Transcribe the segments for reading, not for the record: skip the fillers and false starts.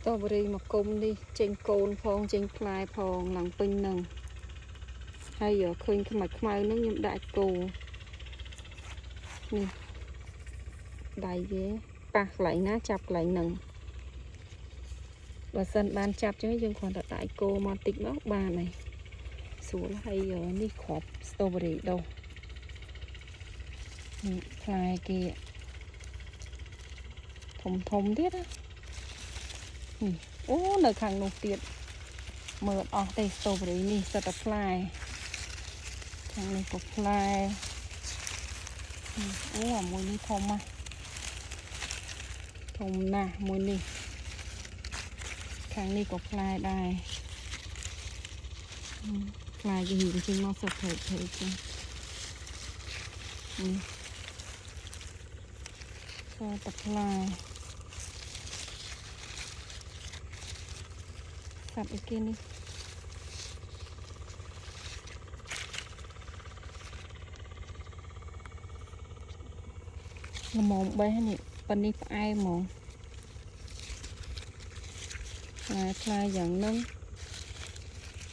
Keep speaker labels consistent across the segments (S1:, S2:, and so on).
S1: strawberry មកគុំនេះចេញកូនផងចេញផ្លែផងឡើងពេញនឹងហើយឃើញខ្មៅខ្មៅនឹងខ្ញុំដាក់គោនេះដៃវាប៉ះកន្លែងណាចាប់កន្លែងនឹងបើសិនបានចាប់ចឹងយើងគ្រាន់តែដាក់គោមកតិចមកបានហើយស្រួលហើយនេះគ្រាប់ strawberry ដោះនេះផ្លែគេធំទៀតណាអូនៅខាងនោះទៀតមើលអស់ទេ strawberry នេះសិតតែផ្លែខាងនេះក៏ផ្លែអូអាមួយនេះធំណាស់ធំណាស់មួយនេះខាងនេះក៏ផ្លែដែរផ្លែគេហ៊ីចេញមកសិតព្រៃចឹងសិតតែផ្លែសត្វអីគេនេះល្មមបេះនេះប៉ានេះផ្អែមហ្មងផ្លែយ៉ាងហ្នឹង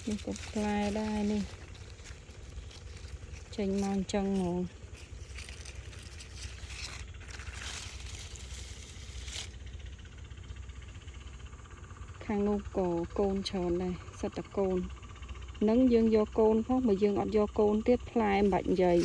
S1: នេះក៏ផ្លែដែរនេះចេញមកអញ្ចឹងហ្មងខាងនោះក៏កូនច្រើនដែរសិតតែកូននឹងយើងយកកូនផងបើយើងអត់យកកូនទៀតផ្លែមិនបាច់និយាយ